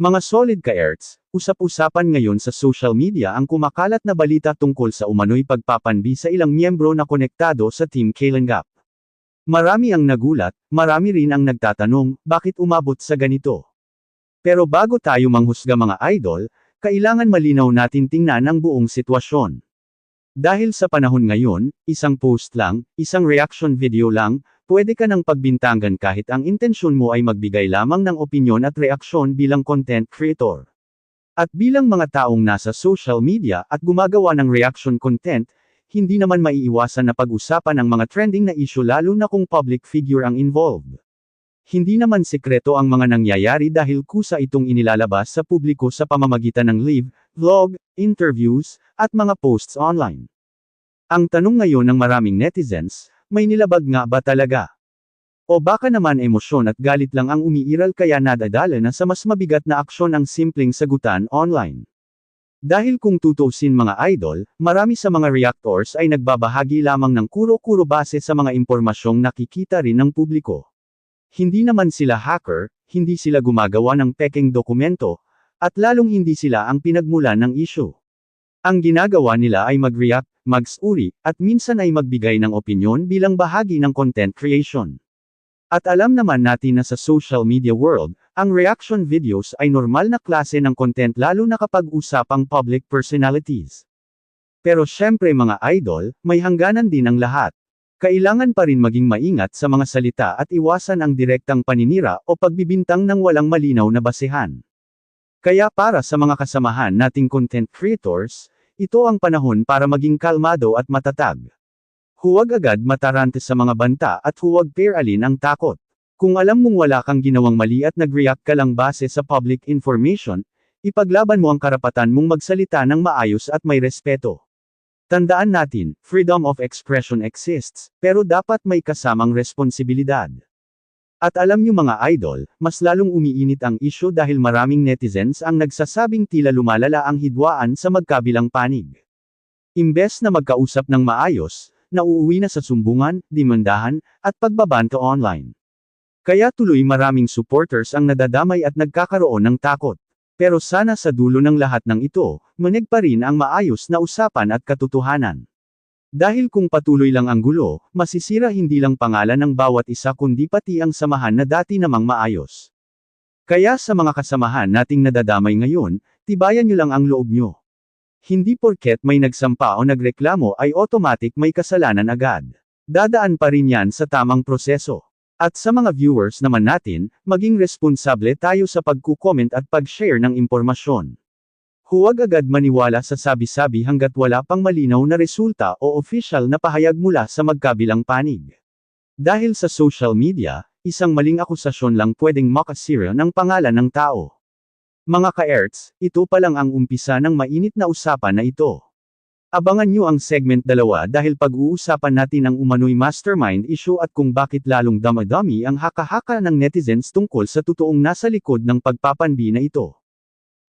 Mga solid ka-erts, usap-usapan ngayon sa social media ang kumakalat na balita tungkol sa umano'y pagpapanbi sa ilang miyembro na konektado sa Team Kalinga. Marami ang nagulat, marami rin ang nagtatanong, bakit umabot sa ganito? Pero bago tayo manghusga mga idol, kailangan malinaw natin tingnan ang buong sitwasyon. Dahil sa panahon ngayon, isang post lang, isang reaction video lang, pwede ka nang pagbintangan kahit ang intensyon mo ay magbigay lamang ng opinyon at reaksyon bilang content creator. At bilang mga taong nasa social media at gumagawa ng reaction content, hindi naman maiiwasan na pag-usapan ang mga trending na issue lalo na kung public figure ang involved. Hindi naman sekreto ang mga nangyayari dahil kusa itong inilalabas sa publiko sa pamamagitan ng live, vlog, interviews, at mga posts online. Ang tanong ngayon ng maraming netizens, may nilabag nga ba talaga? O baka naman emosyon at galit lang ang umiiral kaya nadadala na sa mas mabigat na aksyon ang simpleng sagutan online. Dahil kung tutuusin mga idol, marami sa mga reactors ay nagbabahagi lamang ng kuro-kuro base sa mga impormasyong nakikita rin ng publiko. Hindi naman sila hacker, hindi sila gumagawa ng pekeng dokumento, at lalong hindi sila ang pinagmulan ng issue. Ang ginagawa nila ay mag-react, mag-uri, at minsan ay magbigay ng opinyon bilang bahagi ng content creation. At alam naman natin na sa social media world, ang reaction videos ay normal na klase ng content lalo na kapag usapang public personalities. Pero syempre mga idol, may hangganan din ang lahat. Kailangan pa rin maging maingat sa mga salita at iwasan ang direktang paninira o pagbibintang ng walang malinaw na basehan. Kaya para sa mga kasamahan nating content creators, ito ang panahon para maging kalmado at matatag. Huwag agad matarante sa mga banta at huwag pairalin ang takot. Kung alam mong wala kang ginawang mali at nag-react ka lang base sa public information, ipaglaban mo ang karapatan mong magsalita ng maayos at may respeto. Tandaan natin, freedom of expression exists, pero dapat may kasamang responsibilidad. At alam niyo mga idol, mas lalong umiinit ang issue dahil maraming netizens ang nagsasabing tila lumalala ang hidwaan sa magkabilang panig. Imbes na magkausap ng maayos, nauuwi na sa sumbungan, demandahan, at pagbabanto online. Kaya tuloy maraming supporters ang nadadamay at nagkakaroon ng takot. Pero sana sa dulo ng lahat ng ito, manig pa rin ang maayos na usapan at katotohanan. Dahil kung patuloy lang ang gulo, masisira hindi lang pangalan ng bawat isa kundi pati ang samahan na dati namang maayos. Kaya sa mga kasamahan nating nadadamay ngayon, tibayan nyo lang ang loob nyo. Hindi porket may nagsampa o nagreklamo ay automatic may kasalanan agad. Dadaan pa rin yan sa tamang proseso. At sa mga viewers naman natin, maging responsable tayo sa pagkukomment at pag-share ng impormasyon. Huwag agad maniwala sa sabi-sabi hanggat wala pang malinaw na resulta o official na pahayag mula sa magkabilang panig. Dahil sa social media, isang maling akusasyon lang pwedeng makasira ng pangalan ng tao. Mga ka-erts, ito pa lang ang umpisa ng mainit na usapan na ito. Abangan nyo ang segment 2 dahil pag-uusapan natin ang umano'y mastermind issue at kung bakit lalong damadami ang haka-haka ng netizens tungkol sa totoong nasa likod ng pagpapanbi na ito.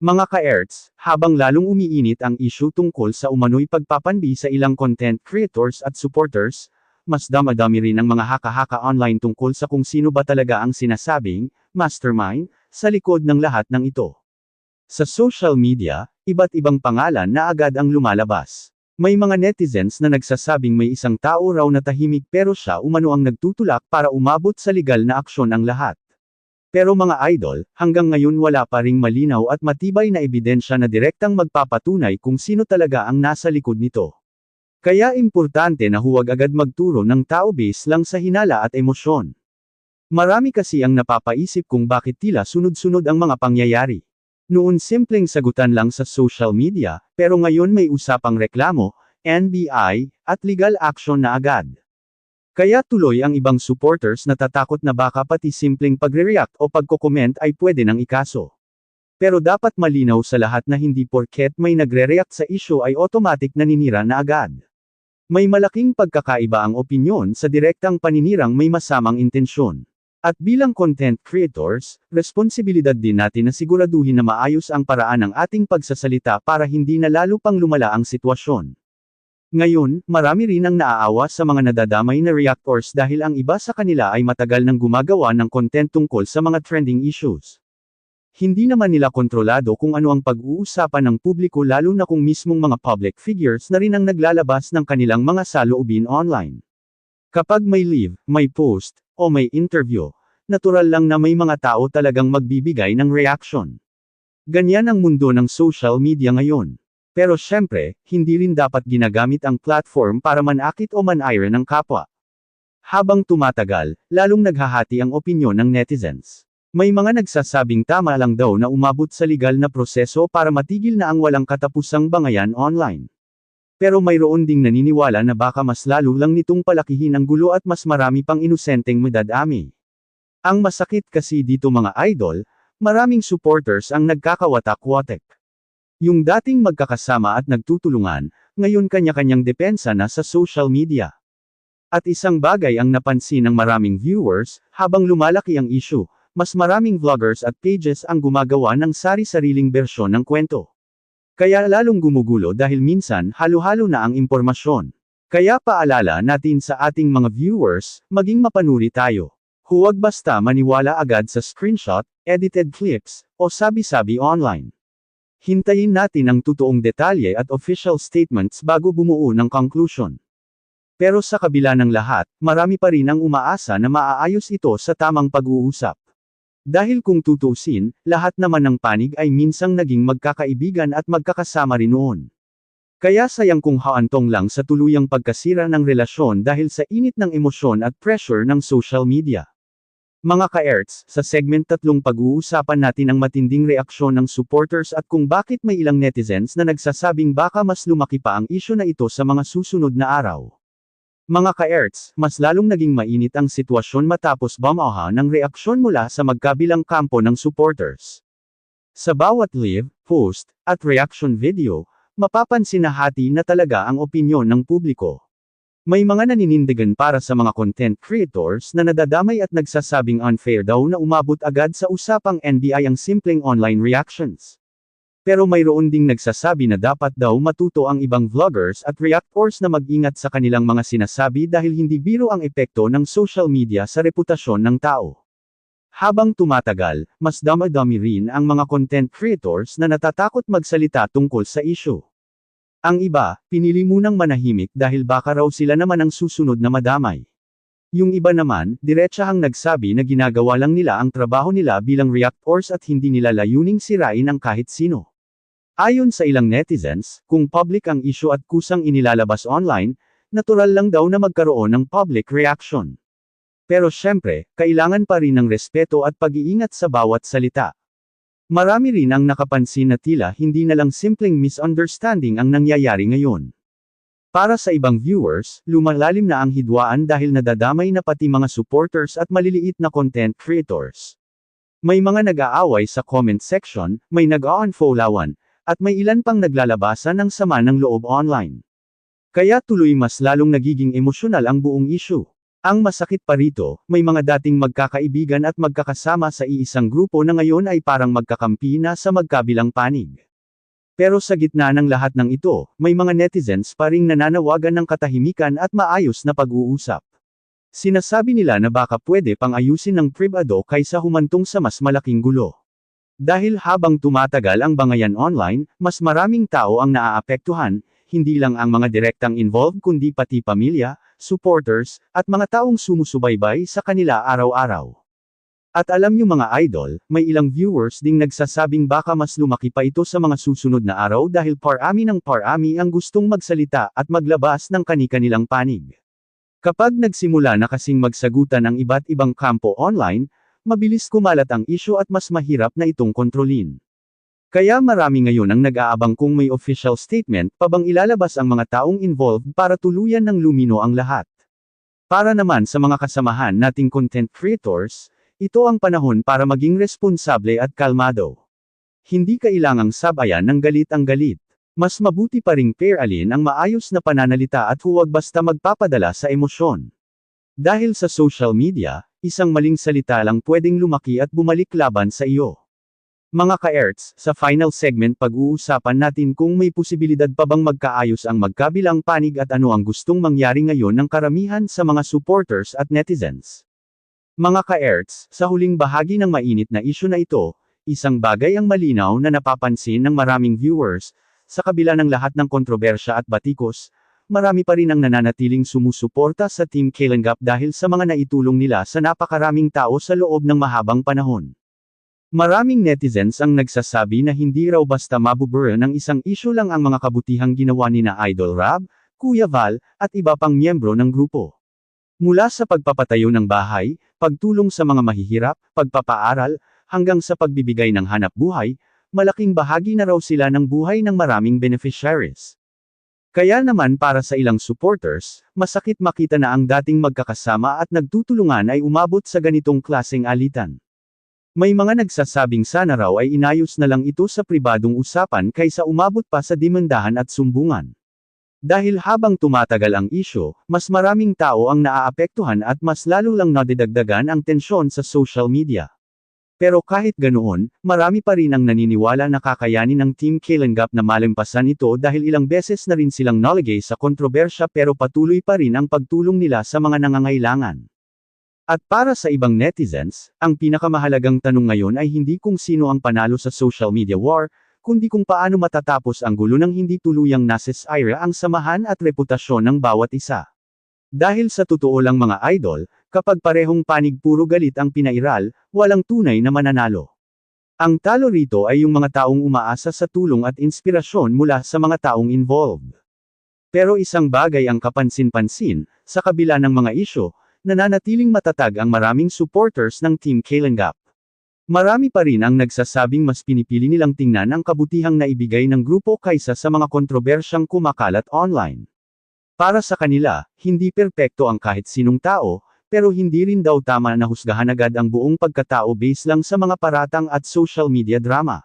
Mga ka-erts, habang lalong umiinit ang issue tungkol sa umano'y pagpapanbi sa ilang content creators at supporters, mas damadami rin ang mga haka-haka online tungkol sa kung sino ba talaga ang sinasabing mastermind sa likod ng lahat ng ito. Sa social media, iba't ibang pangalan na agad ang lumalabas. May mga netizens na nagsasabing may isang tao raw na tahimik pero siya umano ang nagtutulak para umabot sa legal na aksyon ang lahat. Pero mga idol, hanggang ngayon wala pa ring malinaw at matibay na ebidensya na direktang magpapatunay kung sino talaga ang nasa likod nito. Kaya importante na huwag agad magturo ng tao base lang sa hinala at emosyon. Marami kasi ang napapaisip kung bakit tila sunod-sunod ang mga pangyayari. Noon simpleng sagutan lang sa social media, pero ngayon may usapang reklamo, NBI, at legal action na agad. Kaya tuloy ang ibang supporters natatakot na baka pati simpleng pagre-react o pagko-comment ay pwede nang ikaso. Pero dapat malinaw sa lahat na hindi porket may nagre-react sa issue ay automatic naninira na agad. May malaking pagkakaiba ang opinyon sa direktang paninirang may masamang intensyon. At bilang content creators, responsibilidad din natin na siguraduhin na maayos ang paraan ng ating pagsasalita para hindi na lalo pang lumala ang sitwasyon. Ngayon, marami rin ang naaawa sa mga nadadamay na reactors dahil ang iba sa kanila ay matagal nang gumagawa ng content tungkol sa mga trending issues. Hindi naman nila kontrolado kung ano ang pag-uusapan ng publiko lalo na kung mismong mga public figures na rin ang naglalabas ng kanilang mga saloobin online. Kapag may live, may post, o may interview, natural lang na may mga tao talagang magbibigay ng reaction. Ganyan ang mundo ng social media ngayon. Pero syempre, hindi rin dapat ginagamit ang platform para manakit o manaire ng kapwa. Habang tumatagal, lalong naghahati ang opinyon ng netizens. May mga nagsasabing tama lang daw na umabot sa legal na proseso para matigil na ang walang katapusang bangayan online. Pero mayroon ding naniniwala na baka mas lalo lang nitong palakihin ang gulo at mas marami pang inosenteng madadami. Ang masakit kasi dito mga idol, maraming supporters ang nagkakawatak-watek. Yung dating magkakasama at nagtutulungan, ngayon kanya-kanyang depensa na sa social media. At isang bagay ang napansin ng maraming viewers, habang lumalaki ang issue, mas maraming vloggers at pages ang gumagawa ng sari-sariling bersyon ng kwento. Kaya lalong gumugulo dahil minsan halo-halo na ang impormasyon. Kaya paalala natin sa ating mga viewers, maging mapanuri tayo. Huwag basta maniwala agad sa screenshot, edited clips, o sabi-sabi online. Hintayin natin ang totoong detalye at official statements bago bumuo ng conclusion. Pero sa kabila ng lahat, marami pa rin ang umaasa na maaayos ito sa tamang pag-uusap. Dahil kung tutuusin, lahat naman ng panig ay minsang naging magkakaibigan at magkakasama rin noon. Kaya sayang kung haantong lang sa tuluyang pagkasira ng relasyon dahil sa init ng emosyon at pressure ng social media. Mga ka-erts, sa segment 3 pag-uusapan natin ang matinding reaksyon ng supporters at kung bakit may ilang netizens na nagsasabing baka mas lumaki pa ang isyu na ito sa mga susunod na araw. Mga ka-erts, mas lalong naging mainit ang sitwasyon matapos bumaha ng reaksyon mula sa magkabilang kampo ng supporters. Sa bawat live, post, at reaction video, mapapansin na hati na talaga ang opinyon ng publiko. May mga naninindigan para sa mga content creators na nadadamay at nagsasabing unfair daw na umabot agad sa usapang NBI ang simpleng online reactions. Pero mayroon ding nagsasabi na dapat daw matuto ang ibang vloggers at reactors na mag-ingat sa kanilang mga sinasabi dahil hindi biro ang epekto ng social media sa reputasyon ng tao. Habang tumatagal, mas dami-dami rin ang mga content creators na natatakot magsalita tungkol sa issue. Ang iba, pinili munang manahimik dahil baka raw sila naman ang susunod na madamay. Yung iba naman, diretsahang nagsabi na ginagawa lang nila ang trabaho nila bilang reactors at hindi nila layuning sirain ang kahit sino. Ayon sa ilang netizens, kung public ang issue at kusang inilalabas online, natural lang daw na magkaroon ng public reaction. Pero syempre, kailangan pa rin ng respeto at pag-iingat sa bawat salita. Marami rin ang nakapansin na tila hindi na lang simpleng misunderstanding ang nangyayari ngayon. Para sa ibang viewers, lumalalim na ang hidwaan dahil nadadamay na pati mga supporters at maliliit na content creators. May mga nag-aaway sa comment section, may nag-unfollowan, at may ilan pang naglalabasan ng sama ng loob online. Kaya tuloy mas lalong nagiging emosyonal ang buong issue. Ang masakit pa rito, may mga dating magkakaibigan at magkakasama sa iisang grupo na ngayon ay parang magkakampi na sa magkabilang panig. Pero sa gitna ng lahat ng ito, may mga netizens pa ring nananawagan ng katahimikan at maayos na pag-uusap. Sinasabi nila na baka pwede pang ayusin ng pribado kaysa humantong sa mas malaking gulo. Dahil habang tumatagal ang bangayan online, mas maraming tao ang naaapektuhan, hindi lang ang mga direktang involved kundi pati pamilya, supporters, at mga taong sumusubaybay sa kanila araw-araw. At alam niyo mga idol, may ilang viewers ding nagsasabing baka mas lumaki pa ito sa mga susunod na araw dahil parami ng parami ang gustong magsalita at maglabas ng kani-kanilang panig. Kapag nagsimula na kasing magsagutan ang iba't ibang kampo online, mabilis kumalat ang issue at mas mahirap na itong kontrolin. Kaya marami ngayon ang nag-aabang kung may official statement pa bang ilalabas ang mga taong involved para tuluyan ng lumino ang lahat. Para naman sa mga kasamahan nating content creators, ito ang panahon para maging responsable at kalmado. Hindi kailangang sabayan ng galit ang galit. Mas mabuti pa ring pairalin ang maayos na pananalita at huwag basta magpapadala sa emosyon. Dahil sa social media, isang maling salita lang pwedeng lumaki at bumalik laban sa iyo. Mga ka-erts, sa final segment pag-uusapan natin kung may posibilidad pa bang magkaayos ang magkabilang panig at ano ang gustong mangyari ngayon ng karamihan sa mga supporters at netizens. Mga ka-erts, sa huling bahagi ng mainit na isyu na ito, isang bagay ang malinaw na napapansin ng maraming viewers, sa kabila ng lahat ng kontrobersya at batikos, marami pa rin ang nananatiling sumusuporta sa Team Kalinga dahil sa mga naitulong nila sa napakaraming tao sa loob ng mahabang panahon. Maraming netizens ang nagsasabi na hindi raw basta mabubura ng isang issue lang ang mga kabutihang ginawa ni na Idol Rab, Kuya Val, at iba pang miyembro ng grupo. Mula sa pagpapatayo ng bahay, pagtulong sa mga mahihirap, pagpapaaral, hanggang sa pagbibigay ng hanap buhay, malaking bahagi na raw sila ng buhay ng maraming beneficiaries. Kaya naman para sa ilang supporters, masakit makita na ang dating magkakasama at nagtutulungan ay umabot sa ganitong klaseng alitan. May mga nagsasabing sana raw ay inayos na lang ito sa pribadong usapan kaysa umabot pa sa demandahan at sumbungan. Dahil habang tumatagal ang isyu, mas maraming tao ang naaapektuhan at mas lalo lang nadidagdagan ang tensyon sa social media. Pero kahit ganoon, marami pa rin ang naniniwala na kakayanin ng Team Kalinga na malampasan ito dahil ilang beses na rin silang nalagay sa kontrobersya pero patuloy pa rin ang pagtulong nila sa mga nangangailangan. At para sa ibang netizens, ang pinakamahalagang tanong ngayon ay hindi kung sino ang panalo sa social media war, kundi kung paano matatapos ang gulo ng hindi tuluyang nasisira ang samahan at reputasyon ng bawat isa. Dahil sa totoo lang mga idol, kapag parehong panig puro galit ang pinairal, walang tunay na mananalo. Ang talo rito ay yung mga taong umaasa sa tulong at inspirasyon mula sa mga taong involved. Pero isang bagay ang kapansin-pansin, sa kabila ng mga isyu, nananatiling matatag ang maraming supporters ng Team Kalinga. Marami pa rin ang nagsasabing mas pinipili nilang tingnan ang kabutihang naibigay ng grupo kaysa sa mga kontrobersyang kumakalat online. Para sa kanila, hindi perpekto ang kahit sinong tao, pero hindi rin daw tama na husgahan agad ang buong pagkatao base lang sa mga paratang at social media drama.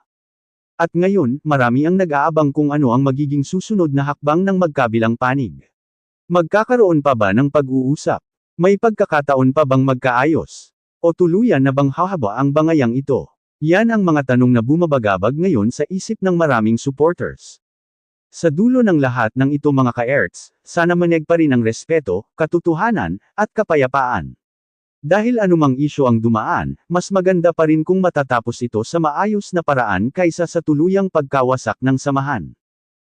At ngayon, marami ang nag-aabang kung ano ang magiging susunod na hakbang ng magkabilang panig. Magkakaroon pa ba ng pag-uusap? May pagkakataon pa bang magkaayos? O tuluyan na bang hahaba ang bangayang ito? Yan ang mga tanong na bumabagabag ngayon sa isip ng maraming supporters. Sa dulo ng lahat ng ito mga ka-Erts, sana maneg pa rin ang respeto, katotohanan, at kapayapaan. Dahil anumang isyu ang dumaan, mas maganda pa rin kung matatapos ito sa maayos na paraan kaysa sa tuluyang pagkawasak ng samahan.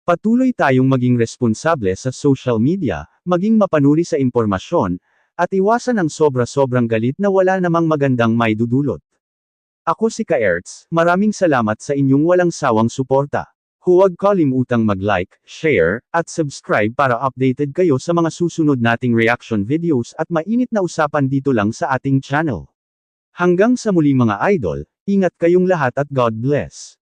Patuloy tayong maging responsable sa social media, maging mapanuri sa impormasyon, at iwasan ang sobra-sobrang galit na wala namang magandang maidudulot. Ako si ka-Erts, maraming salamat sa inyong walang sawang suporta. Huwag kalimutang mag-like, share, at subscribe para updated kayo sa mga susunod nating reaction videos at mainit na usapan dito lang sa ating channel. Hanggang sa muli mga idol, ingat kayong lahat at God bless.